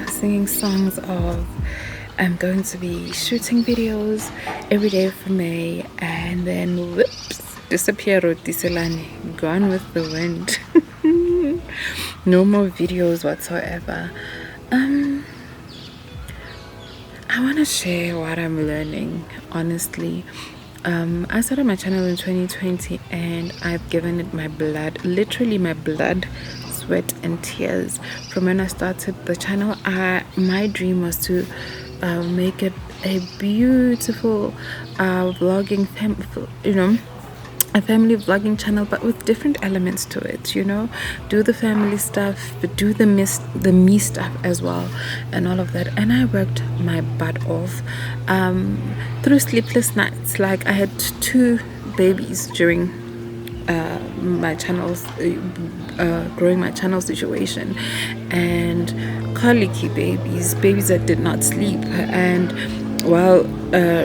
singing songs of I'm going to be shooting videos every day for May, and then whoops, disappear Rotiselani, gone with the wind. No more videos whatsoever. I want to share what I'm learning, honestly. I started my channel in 2020 and I've given it my blood, literally my blood, sweat and tears. From when I started the channel, my dream was to make it a beautiful vlogging, a family vlogging channel, but with different elements to it, do the family stuff, but do the me stuff as well, and all of that. And I worked my butt off through sleepless nights. Like, I had 2 babies during my channel's growing my channel situation, and colicky babies that did not sleep, and while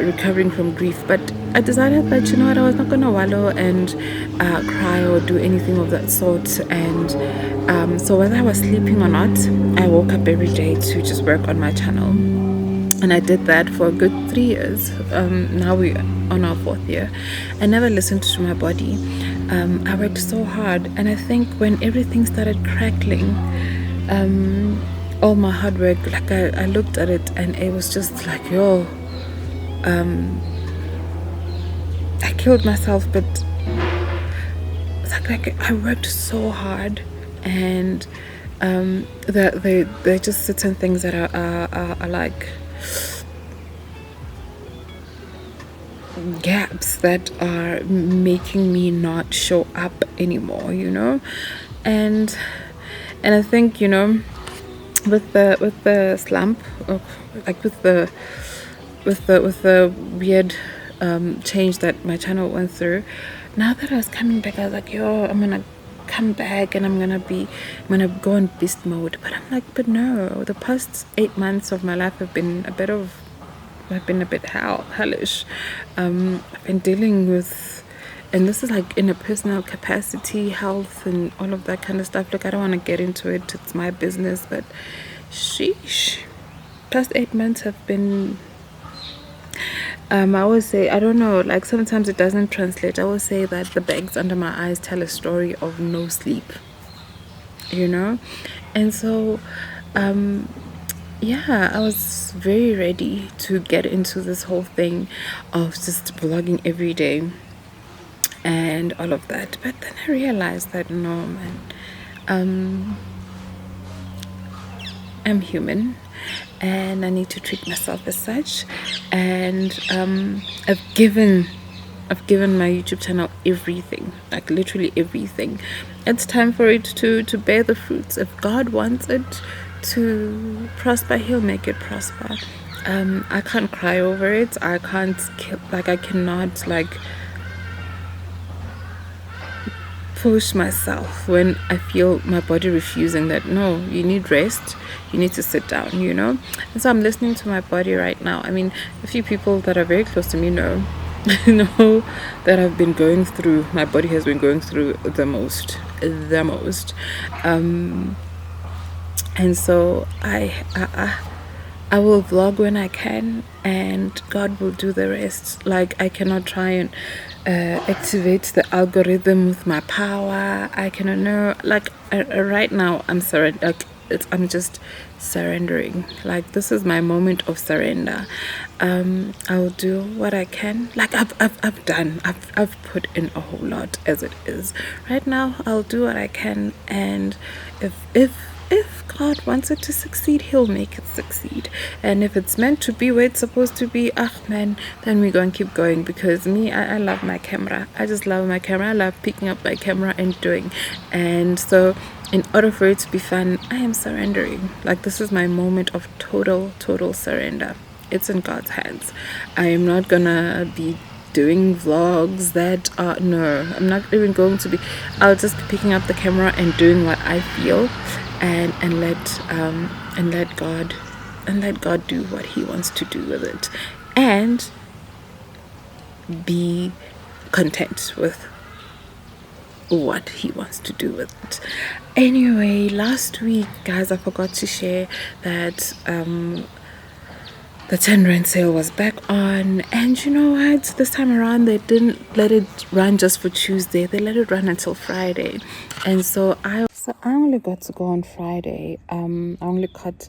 recovering from grief. But I decided that, I was not gonna wallow and cry or do anything of that sort. And so whether I was sleeping or not, I woke up every day to just work on my channel. And I did that for a good 3 years. Now we're on our 4th year. I never listened to my body. I worked so hard, and I think when everything started crackling, all my hard work, like, I looked at it and it was just like, I killed myself. But it's like I worked so hard, and they're just certain things that are like gaps that are making me not show up anymore, and I think, with the slump, like with the weird change that my channel went through. Now that I was coming back, I was like, I'm gonna come back and I'm gonna go in beast mode. But I'm like, but no, the past 8 months of my life have been a bit hellish. I've been dealing with, and this is like in a personal capacity, health and all of that kind of stuff. Look, I don't want to get into it, it's my business, but sheesh, past 8 months have been, I always say, I don't know, like, sometimes it doesn't translate. I always say that the bags under my eyes tell a story of no sleep, and so yeah, I was very ready to get into this whole thing of just vlogging every day and all of that. But then I realized that, no, man, I'm human and I need to treat myself as such. And I've given my YouTube channel everything, like literally everything. It's time for it to bear the fruits. If God wants it to prosper, he'll make it prosper. I can't cry over it. I cannot push myself when I feel my body refusing that. No, you need rest, you need to sit down, and so I'm listening to my body right now. I mean, a few people that are very close to me know that I've been going through, my body has been going through the most, and so I will vlog when I can, and God will do the rest. Like, I cannot try and activate the algorithm with my power. I cannot know. Like, right now, I'm just surrendering. Like, this is my moment of surrender. I'll do what I can. Like, I've put in a whole lot as it is. Right now, I'll do what I can, and if God wants it to succeed, he'll make it succeed. And if it's meant to be where it's supposed to be, then we're going to keep going. Because me, I love my camera. I just love my camera. I love picking up my camera and doing. And so in order for it to be fun, I am surrendering. Like, this is my moment of total surrender. It's in God's hands. I am not gonna be doing vlogs that are, no, I'm not even going to be. I'll just be picking up the camera and doing what I feel, and let God do what he wants to do with it, and be content with what he wants to do with it. Anyway, last week, guys, I forgot to share that the 10 rand sale was back on, and you know what, this time around they didn't let it run just for Tuesday, they let it run until Friday. And so I only got to go on Friday. I only cut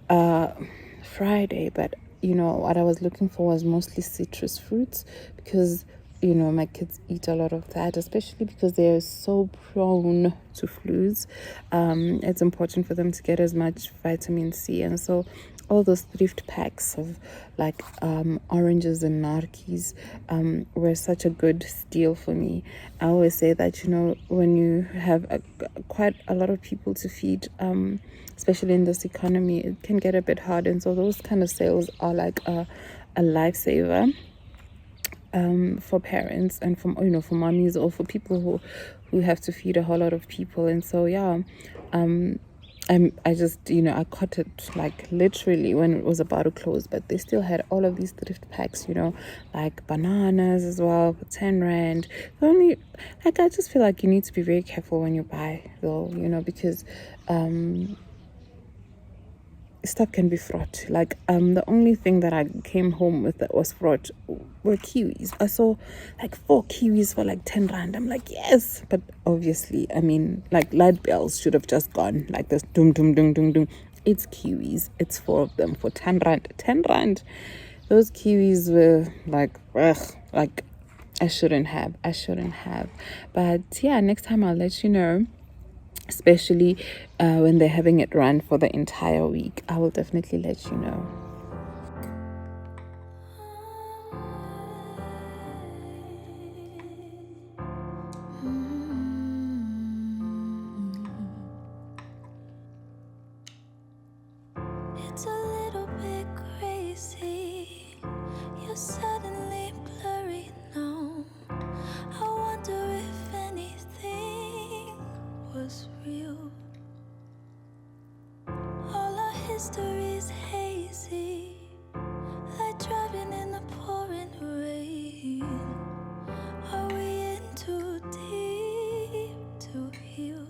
Friday, but you know what I was looking for was mostly citrus fruits, because you know my kids eat a lot of that, especially because they're so prone to flus. It's important for them to get as much vitamin C, and so all those thrift packs of like oranges and narkies were such a good steal for me. I always say that, you know, when you have quite a lot of people to feed, especially in this economy, it can get a bit hard, and so those kind of sales are like a lifesaver for parents and for, you know, for mommies or for people who have to feed a whole lot of people. And so yeah, I just, you know, I caught it like literally when it was about to close, but they still had all of these thrift packs, you know, like bananas as well for 10 rand. Only, like, I just feel like you need to be very careful when you buy though, you know, because stuff can be fraught. Like the only thing that I came home with that was fraught were kiwis. I saw like 4 kiwis for like 10 rand. I'm like, yes, but obviously, I mean, like light bells should have just gone like this, doom doom doom doom doom. It's kiwis, it's 4 of them for 10 rand. 10 rand. Those kiwis were like, ugh, like I shouldn't have, but yeah, next time I'll let you know, especially when they're having it run for the entire week. I will definitely let you know. It's a little bit crazy. You're suddenly blurry now. I wonder if anything was real. All our history's hazy, like driving in the pouring rain. Are we in too deep to heal?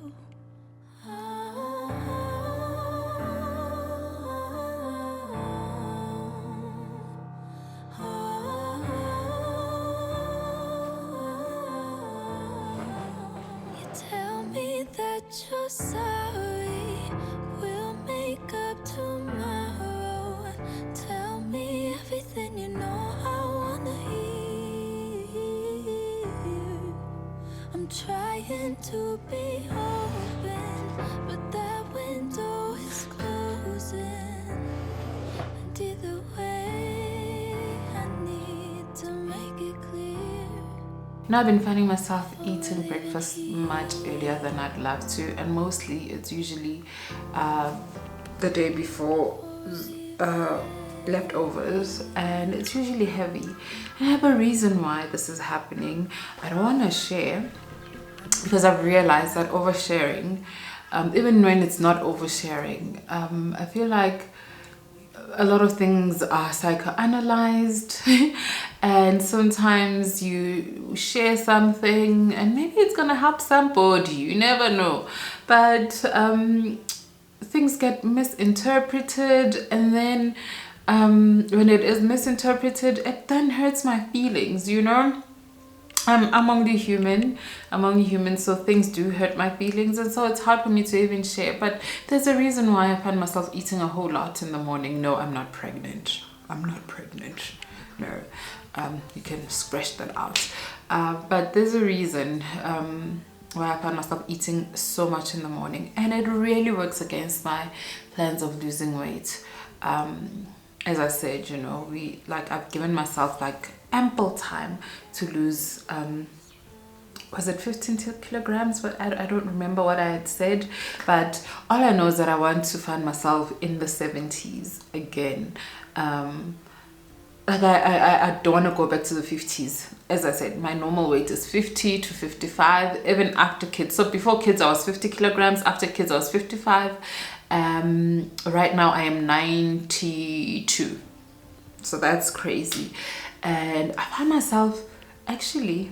You tell me that you're sorry, we'll make up tomorrow. Tell me everything you know I wanna hear. I'm trying to be open, but that window is closing. And either way, I need to make it clear. Now I've been finding myself eating breakfast much earlier than I'd love to, and mostly it's usually the day before leftovers, and it's usually heavy. And I have a reason why this is happening. I don't want to share because I've realized that oversharing, even when it's not oversharing, I feel like a lot of things are psychoanalyzed and sometimes you share something and maybe it's gonna help somebody, you never know, but things get misinterpreted, and then when it is misinterpreted, it then hurts my feelings, you know. I'm only human, so things do hurt my feelings, and so it's hard for me to even share. But there's a reason why I find myself eating a whole lot in the morning. No, I'm not pregnant. No, you can scratch that out. But there's a reason why I find myself eating so much in the morning, and it really works against my plans of losing weight. As I said, you know, I've given myself like ample time to lose was it 15 kilograms, but I don't remember what I had said, but all I know is that I want to find myself in the 70s again. Like I don't want to go back to the 50s. As I said, my normal weight is 50 to 55, even after kids. So before kids I was 50 kilograms, after kids I was 55. Right now I am 92, so that's crazy. And I find myself actually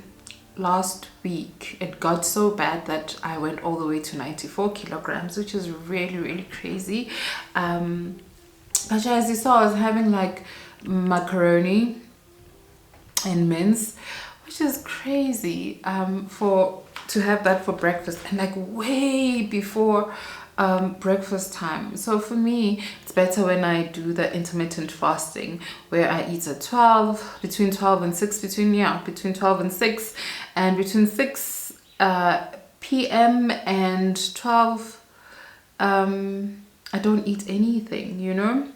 last week it got so bad that I went all the way to 94 kilograms, which is really, really crazy. But yeah, as you saw, I was having like macaroni and mince, which is crazy to have that for breakfast, and like way before breakfast time. So for me, it's better when I do the intermittent fasting, where I eat at 12, between 12 and 6, between 12 and 6, and between 6 p.m. and 12 I don't eat anything, you know.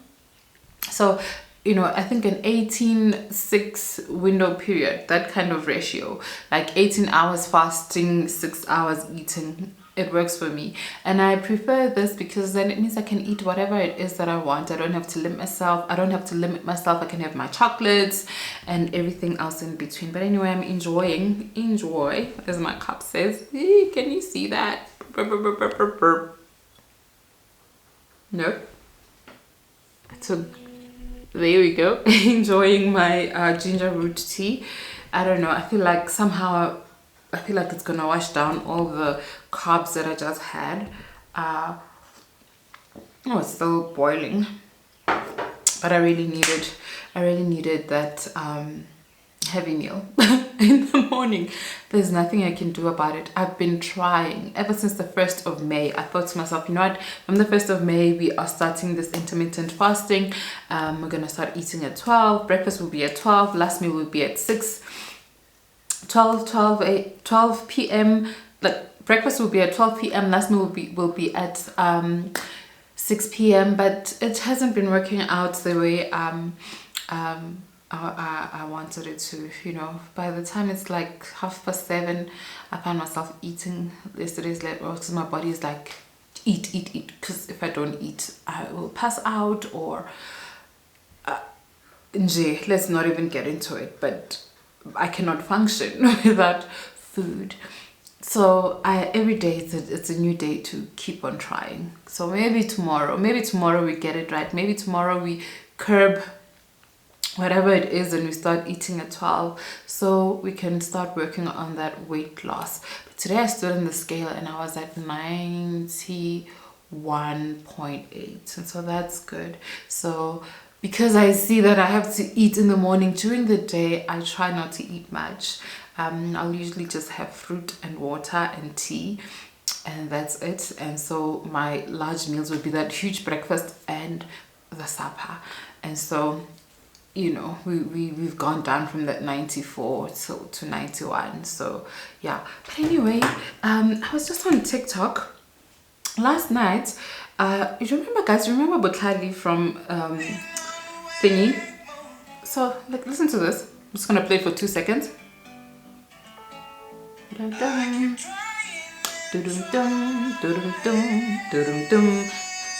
So, you know, I think an 18-6 window period, that kind of ratio, like 18 hours fasting, 6 hours eating, it works for me. And I prefer this because then it means I can eat whatever it is that I want. I don't have to limit myself. I can have my chocolates and everything else in between. But anyway, I'm enjoy, as my cup says. Can you see that? No. So there we go. Enjoying my ginger root tea. I don't know, I feel like it's gonna wash down all the carbs that I just had. Oh, it's still boiling, but I really needed that heavy meal in the morning. There's nothing I can do about it. I've been trying ever since the 1st of May. I thought to myself, you know what, from the 1st of May we are starting this intermittent fasting. We're gonna start eating at 12. Breakfast will be at 12, last meal will be at 6. 12 p.m. like breakfast will be at 12 p.m. last meal will be at 6 p.m. but it hasn't been working out the way I wanted it to, you know. By the time it's like 7:30, I find myself eating yesterday's late because my body is like eat, because if I don't eat I will pass out, or let's not even get into it, but I cannot function without food. So every day it's a new day to keep on trying. So maybe tomorrow we get it right. Maybe tomorrow we curb whatever it is and we start eating at 12, so we can start working on that weight loss. But today I stood on the scale and I was at 91.8, and so that's good. So because I see that I have to eat in the morning, during the day I try not to eat much. I'll usually just have fruit and water and tea, and that's it. And so my large meals would be that huge breakfast and the supper. And so, you know, we've gone down from that 94 to 91. So yeah, but anyway, I was just on TikTok last night. You remember, guys, remember Bukhali from thingy? So like, listen to this. I'm just gonna play it for 2 seconds. Dun, dun. Dun, dun, dun.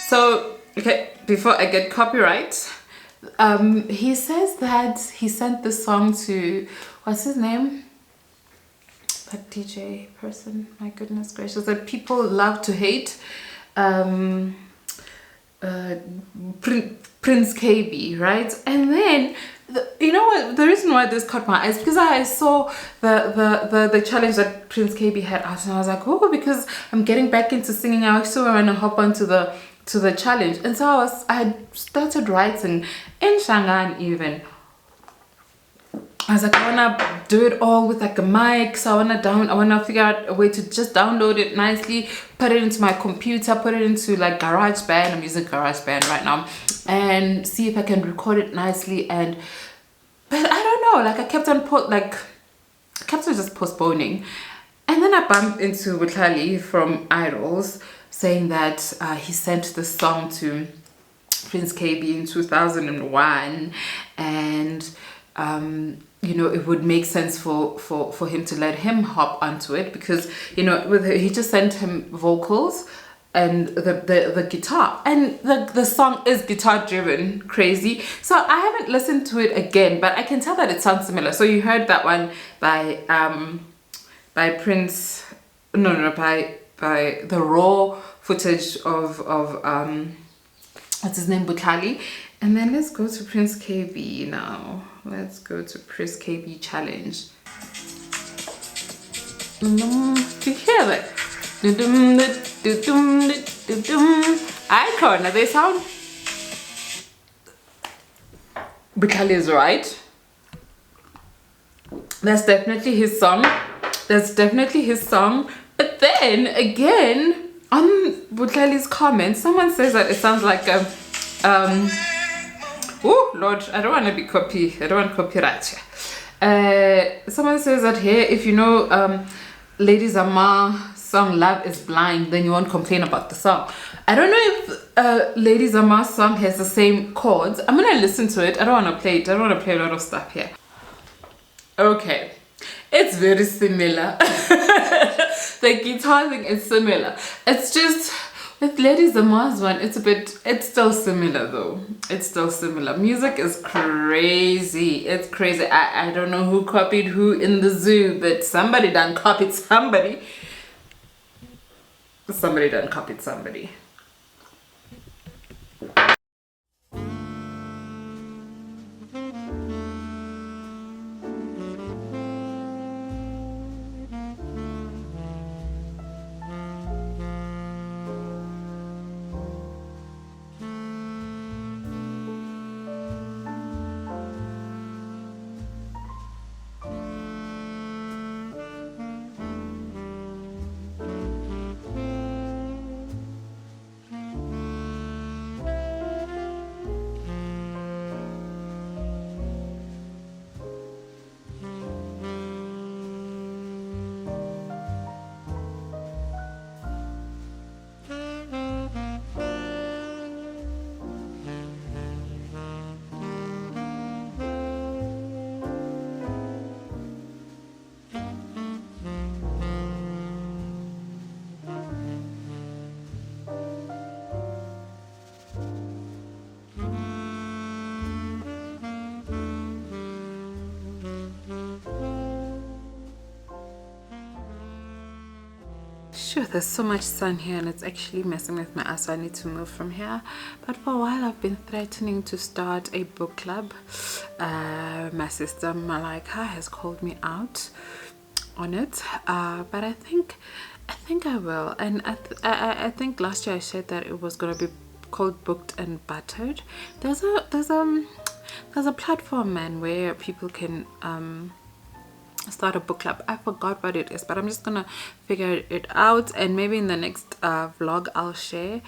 So okay, before I get copyright, he says that he sent this song to, what's his name, that DJ person, my goodness gracious, that people love to hate, Prince KB, right? And then you know what, the reason why this caught my eyes, because I saw the challenge that Prince KB had out, and I was like, oh, because I'm getting back into singing, I also want to hop onto the challenge. And so I had started writing in Shangaan even. I was like, I wanna do it all with like a mic, so I wanna figure out a way to just download it nicely, put it into my computer, put it into like GarageBand. I'm using GarageBand right now, and see if I can record it nicely. But I don't know, like I kept on just postponing. And then I bumped into Bukhali from Idols saying that he sent the song to Prince KB in 2001, and you know, it would make sense for him to let him hop onto it, because, you know, he just sent him vocals and the guitar, and the song is guitar driven, crazy. So I haven't listened to it again, but I can tell that it sounds similar. So you heard that one by Prince, by the raw footage of what's his name, Bukhali. And then let's go to Prince KB now. Let's go to Prince KB challenge. Do you hear that? Icon, they sound. Butali is right. That's definitely his song. That's definitely his song. But then again, on Butlali's comments, someone says that it sounds like a oh Lord, I don't want to be I don't want copyright. Someone says that here, if you know Lady Zama song Love is Blind, then you won't complain about the song. I don't know if Lady Zama's song has the same chords. I'm gonna listen to it. I don't want to play it. I don't want to play a lot of stuff here. Okay, it's very similar. The guitar thing is similar. It's just with Lady Zama's one, it's still similar though. It's still similar. Music is crazy. It's crazy. I don't know who copied who in the zoo, but somebody done copied somebody. Somebody done copied somebody. Sure, there's so much sun here and it's actually messing with my eyes, so I need to move from here. But for a while I've been threatening to start a book club. My sister Malaika has called me out on it, but I think I will. And I think last year I said that it was gonna be called Booked and Buttered. There's a platform, man, where people can start a book club. I forgot what it is, but I'm just gonna figure it out, and maybe in the next vlog I'll share,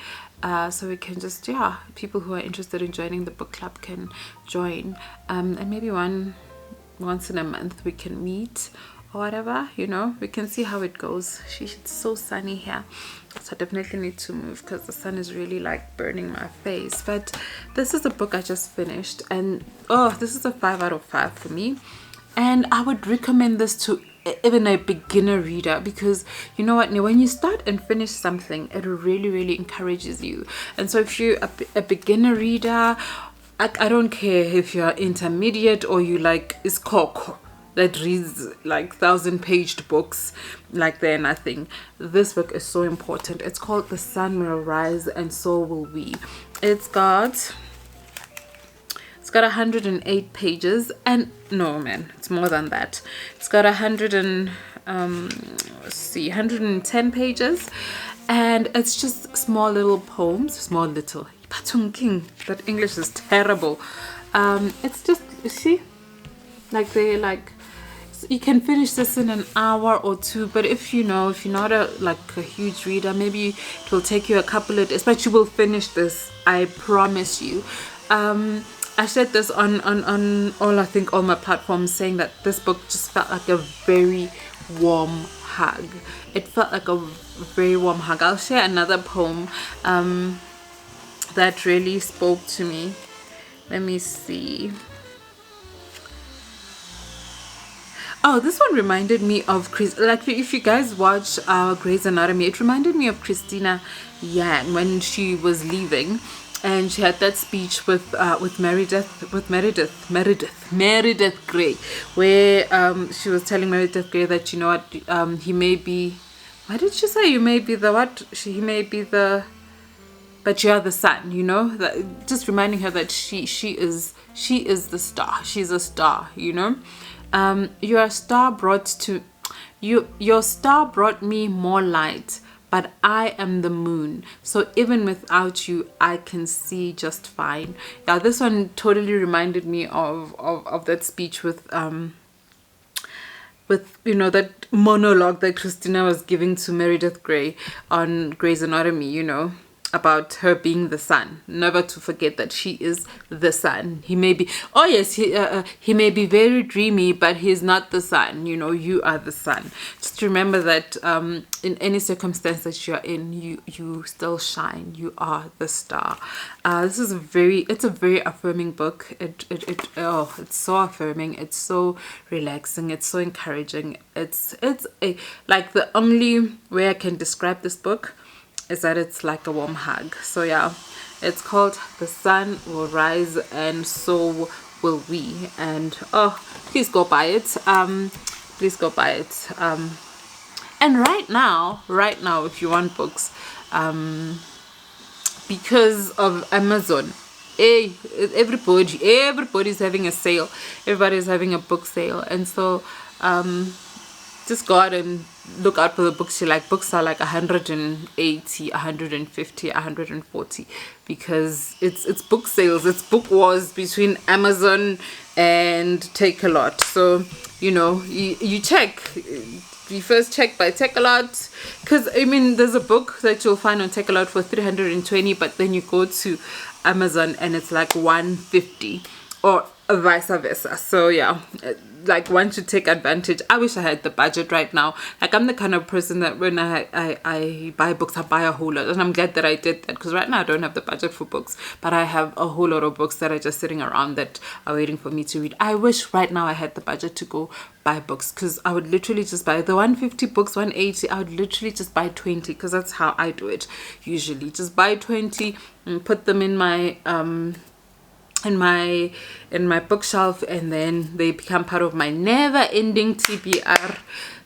so we can just, yeah, people who are interested in joining the book club can join, and maybe once in a month we can meet or whatever, you know. We can see how it goes. It's so sunny here, so I definitely need to move because the sun is really like burning my face. But this is a book I just finished, and oh, this is a 5 out of 5 for me. And I would recommend this to even a beginner reader, because you know what, when you start and finish something, it really encourages you. And so if you're a beginner reader, I don't care if you're intermediate or you like Iskoko that reads like 1,000-paged books like they're nothing, this book is so important. It's called The Sun Will Rise and So Will We. It's got 108 pages, and no, man, it's more than that. It's got 110 pages, and it's just small little poems. That English is terrible. It's just, you see, like they like, you can finish this in an hour or two, but if you're not a huge reader, maybe it will take you a couple of days, but you will finish this, I promise you. I said this on all my platforms, saying that this book just felt like a very warm hug. It felt like a very warm hug. I'll share another poem that really spoke to me. Let me see. Oh, this one reminded me of Chris. Like, if you guys watch Grey's Anatomy, it reminded me of Christina Yang when she was leaving. And she had that speech with Meredith Grey, where she was telling Meredith Grey that, you know what, he may be, what did she say? You may be the what? He may be the, but you are the sun. You know, that, just reminding her that she is the star. She's a star. You know, you're a star brought to Your star brought me more light, but I am the moon. So even without you, I can see just fine. Yeah, this one totally reminded me of that speech with that monologue that Christina was giving to Meredith Grey on Grey's Anatomy, about her being the sun. Never to forget that she is the sun. He may be, oh yes, he may be very dreamy, but he's not the sun. You are the sun. Just remember that in any circumstance that you're in, you still shine. You are the star. This is it's a very affirming book. It's so affirming. It's so relaxing. It's so encouraging. It's like the only way I can describe this book is that it's like a warm hug. So yeah, it's called The Sun Will Rise and So Will We. And please go buy it. Please go buy it. And right now, if you want books, because of Amazon, everybody's having a sale. Everybody's having a book sale. And so just go out and look out for the books you like. Books are like 180, 150, 140, because it's book sales. It's book wars between Amazon and Takealot. So you check. You first check by Takealot, because there's a book that you'll find on Takealot for 320, but then you go to Amazon and it's like 150, or vice versa. So yeah, like one should take advantage. I wish I had the budget right now. Like, I'm the kind of person that when I buy books, I buy a whole lot, and I'm glad that I did that, because right now I don't have the budget for books, but I have a whole lot of books that are just sitting around that are waiting for me to read. I wish right now I had the budget to go buy books, because I would literally just buy the 150 books, 180. I would literally just buy 20, because that's how I do it usually. Just buy 20 and put them in my in my bookshelf, and then they become part of my never-ending TBR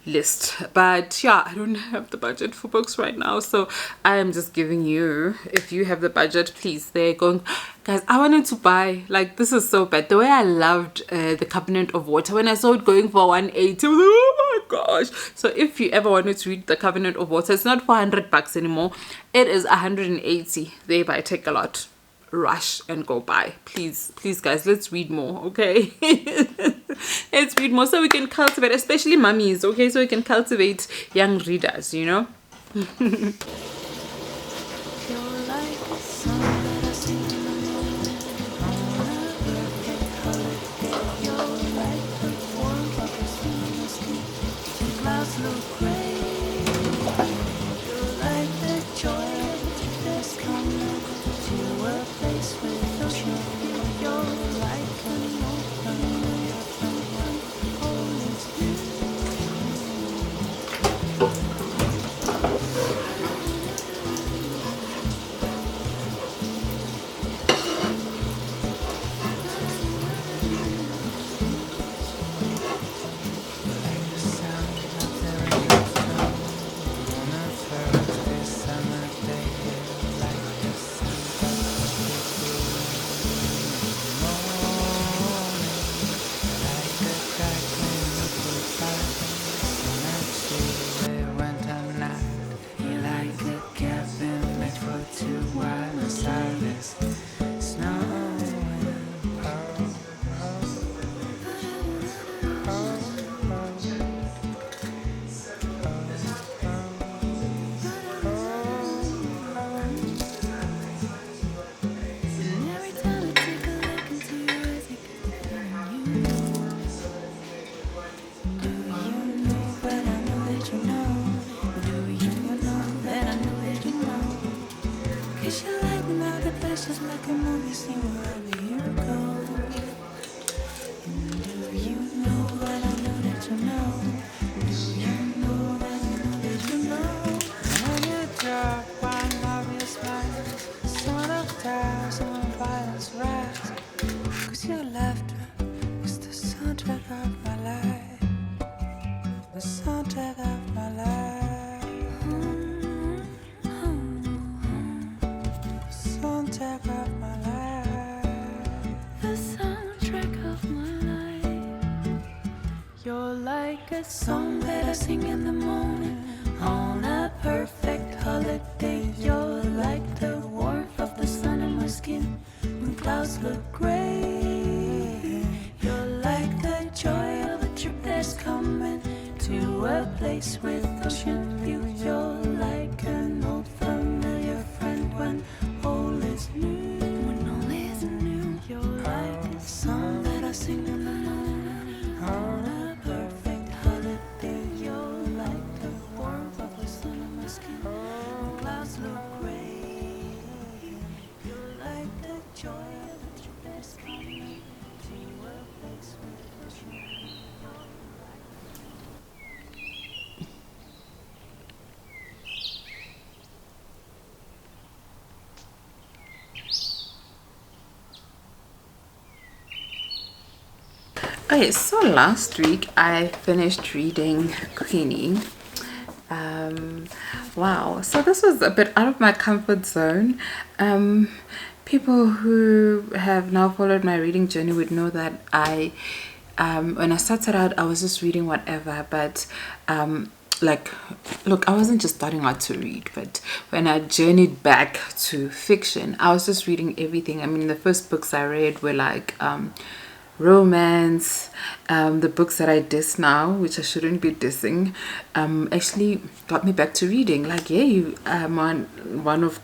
list. But yeah, I don't have the budget for books right now, so I am just giving you, if you have the budget, please, they're going. Guys, I wanted to buy, like, this is so bad, the way I loved The Covenant of Water. When I saw it going for 180, I was like, oh my gosh. So if you ever wanted to read The Covenant of Water, it's not $400 anymore, it is 180. They by Takealot. Rush and go buy, please guys. Let's read more, okay? Let's read more so we can cultivate, especially mummies, okay, so we can cultivate young readers. Your like a song that I sing in the morning on a perfect holiday. You're like the warmth of the sun on my skin when clouds look gray. You're like the joy of a trip that's coming to a place with ocean view. You're like an old familiar friend when all is new. When all is new, you're like a song that I sing in the morning on a perfect holiday. You're like the warmth of the sun on my skin when clouds look gray. You're like the joy of a trip that's coming to a place with ocean view. Okay, so last week I finished reading Queenie. Wow, so this was a bit out of my comfort zone. People who have now followed my reading journey would know that when I started out, I was just reading whatever, but like, look, I wasn't just starting out to read, but when I journeyed back to fiction, I was just reading everything. I mean, the first books I read were like romance. The books that I diss now, which I shouldn't be dissing, actually got me back to reading. Like, yeah, you one of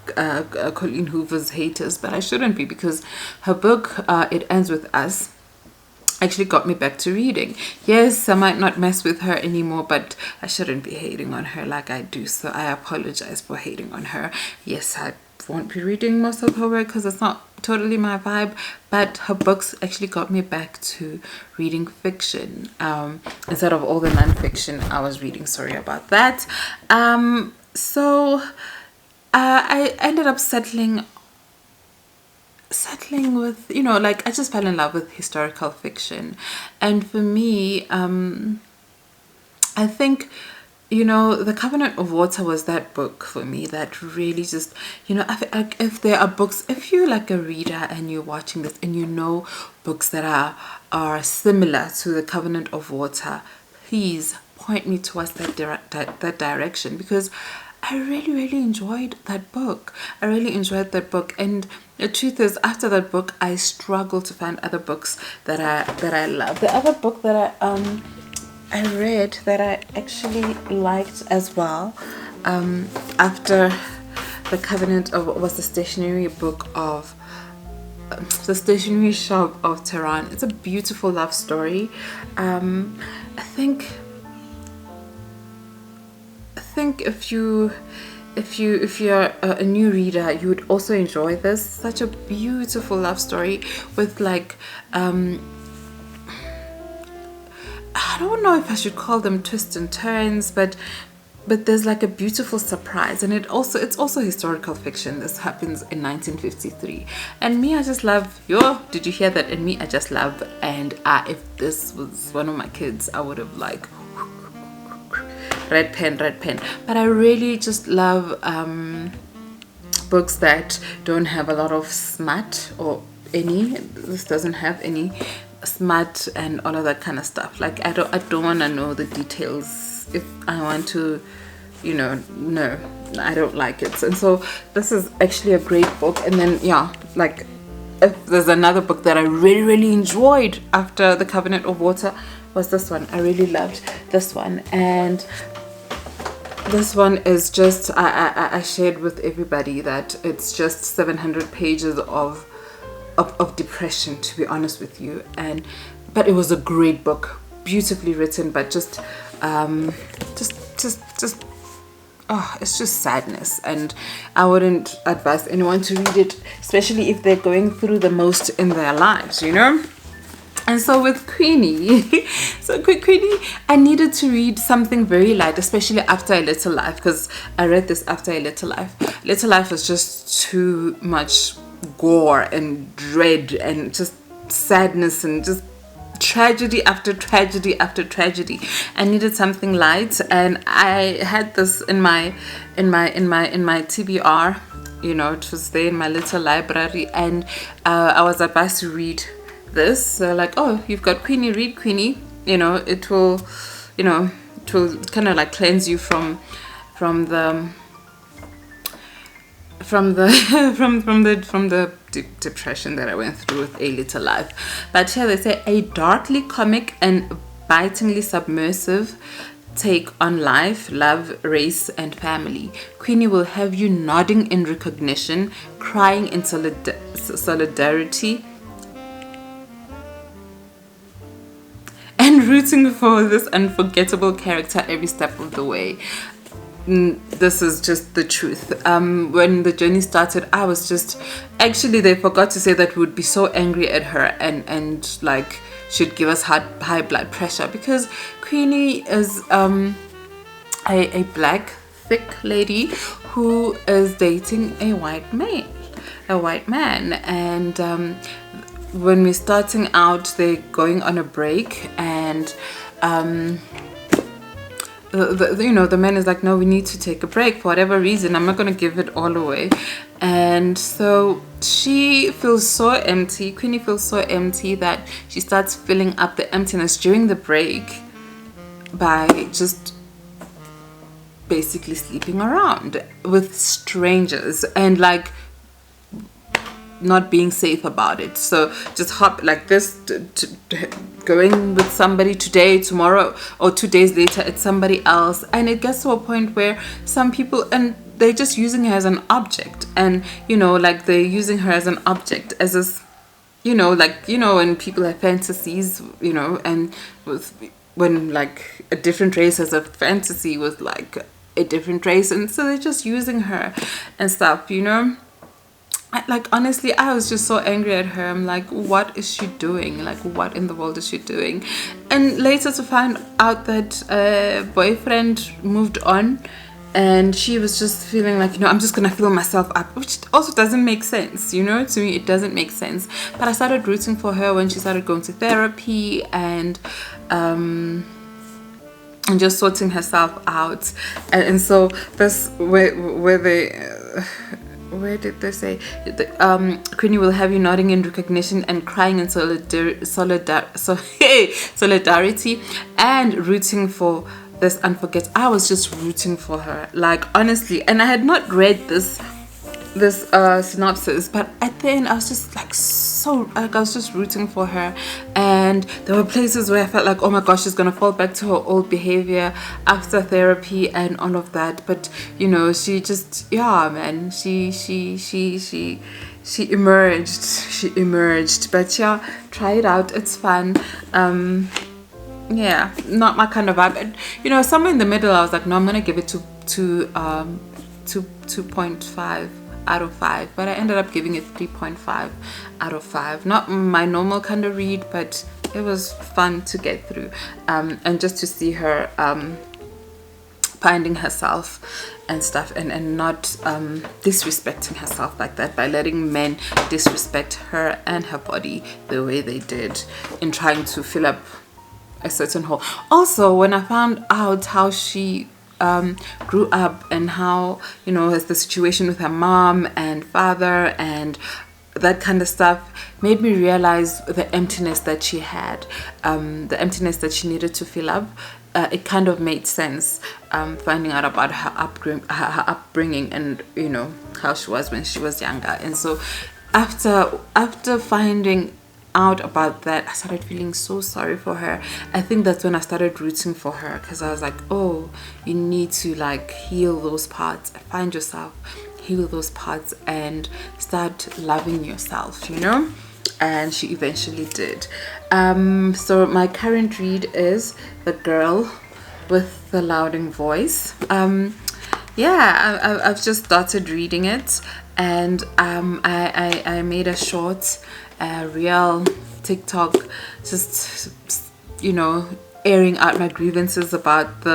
Colleen Hoover's haters, but I shouldn't be, because her book It Ends With Us actually got me back to reading. Yes, I might not mess with her anymore, but I shouldn't be hating on her like I do, so I apologize for hating on her. Yes, I won't be reading most of her work because it's not totally my vibe, but her books actually got me back to reading fiction instead of all the non-fiction I was reading. Sorry about that. So I ended up settling with, you know, like, I just fell in love with historical fiction. And for me, I think, you know, The Covenant of Water was that book for me that really just, you know, if there are books, if you're like a reader and you're watching this and you know books that are similar to The Covenant of Water, please point me towards that direction, because I really enjoyed that book. I really enjoyed that book, and the truth is, after that book, I struggled to find other books that I love. The other book that I read that I actually liked as well, after The Covenant of, was the stationery book of The Stationery Shop of Tehran. It's a beautiful love story. I think if you're a new reader, you would also enjoy this. Such a beautiful love story with, like, I don't know if I should call them twists and turns, but there's like a beautiful surprise, and it's also historical fiction. This happens in 1953, and me, I just love. Did you hear that? And me, I just love. And if this was one of my kids, I would have like red pen. But I really just love books that don't have a lot of smut or any. This doesn't have any smut and all of that kind of stuff. Like, I don't want to know the details if I want to, you know. No, I don't like it. And so this is actually a great book. And then, yeah, like, if there's another book that I really enjoyed after The Covenant of Water, was this one. I really loved this one. And this one is just, I shared with everybody that it's just 700 pages of depression, to be honest with you. But it was a great book, beautifully written, but just it's just sadness, and I wouldn't advise anyone to read it, especially if they're going through the most in their lives, you know. And so with Queenie, Queenie, I needed to read something very light, especially after A Little Life, because I read this after A Little Life. Little Life was just too much gore and dread and just sadness and just tragedy after tragedy after tragedy. I needed something light, and I had this in my TBR. You know, it was there in my little library, and I was advised to read this. So like, oh, you've got Queenie, read Queenie. you know, it will, you know, it will kind of like cleanse you from the from the depression that I went through with A Little Life. But here they say a darkly comic and bitingly submersive take on life, love, race, and family. Queenie will have you nodding in recognition, crying in solidarity, and rooting for this unforgettable character every step of the way. This is just the truth. When the journey started, I was just, actually they forgot to say that we would be so angry at her and like she'd give us high blood pressure, because Queenie is a black thick lady who is dating a white man, and when we're starting out, they're going on a break, and the man is like, no, we need to take a break for whatever reason. I'm not going to give it all away. And so she feels so empty. Queenie feels so empty that she starts filling up the emptiness during the break by just basically sleeping around with strangers and like not being safe about it. So just hop like this going with somebody today, tomorrow, or 2 days later it's somebody else, and it gets to a point where some people, and they're just using her as an object, and you know, like they're using her as an object as this, you know, like, you know, when people have fantasies, you know, and with when like a different race has a fantasy with like a different race, and so they're just using her and stuff, you know. Like honestly, I was just so angry at her. I'm like, what is she doing? Like, what in the world is she doing? And later to find out that boyfriend moved on, and she was just feeling like, you know, I'm just gonna fill myself up, which also doesn't make sense, you know. To me, it doesn't make sense. But I started rooting for her when she started going to therapy and just sorting herself out. And so this where they. Where did they say Queenie will have you nodding in recognition and crying in solidarity and rooting for this unforgettable. I was just rooting for her, like honestly, and I had not read this synopsis, but at the end I was just like so, like I was just rooting for her. And there were places where I felt like, oh my gosh, she's gonna fall back to her old behavior after therapy and all of that. But you know, she just, yeah man, she emerged. But yeah, try it out, it's fun. Yeah, not my kind of vibe. And, you know, somewhere in the middle I was like, no, I'm gonna give it to 2.5 out of 5, but I ended up giving it 3.5 out of 5. Not my normal kind of read, but it was fun to get through, and just to see her finding herself and stuff, and not disrespecting herself like that by letting men disrespect her and her body the way they did in trying to fill up a certain hole. Also, when I found out how she grew up and how, you know, the situation with her mom and father and that kind of stuff made me realize the emptiness that she had, the emptiness that she needed to fill up. It kind of made sense, finding out about her upbringing and, you know, how she was when she was younger. And so after finding out about that, I started feeling so sorry for her. I think that's when I started rooting for her, because I was like, oh, you need to like heal those parts, find yourself, heal those parts, and start loving yourself, you know. And she eventually did. So my current read is The Girl with the Louding Voice. Yeah, I've just started reading it, and I made a short real TikTok, just, you know, airing out my grievances about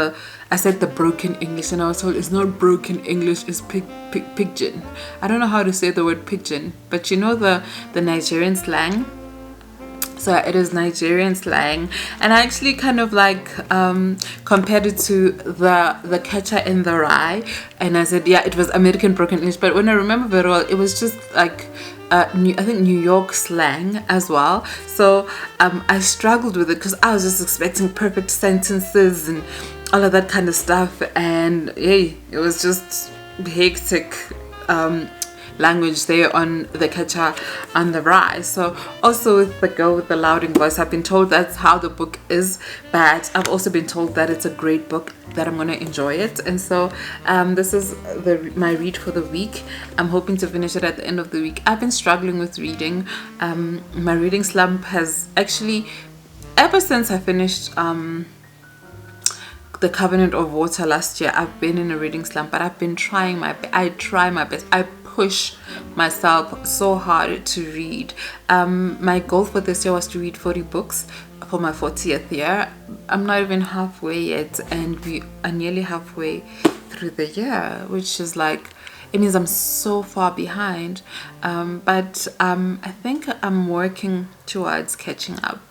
I said the broken English, and I was told it's not broken English, it's pidgin. I don't know how to say the word pidgin, but you know the Nigerian slang. So it is Nigerian slang, and I actually kind of like compared it to the Catcher in the Rye, and I said, yeah, it was American broken English. But when I remember very well, it was just like I think New York slang as well. So I struggled with it because I was just expecting perfect sentences and all of that kind of stuff, and hey, it was just hectic language there on the Catcher on the Rye. So also with The Girl with the Louding Voice, I've been told that's how the book is, but I've also been told that it's a great book, that I'm going to enjoy it. And so this is my read for the week. I'm hoping to finish it at the end of the week. I've been struggling with reading. My reading slump has actually, ever since I finished The Covenant of Water last year, I've been in a reading slump, but I've been trying I try my best. I push myself so hard to read. My goal for this year was to read 40 books for my 40th year. I'm not even halfway yet, and we are nearly halfway through the year, which is like, it means I'm so far behind, but I think I'm working towards catching up.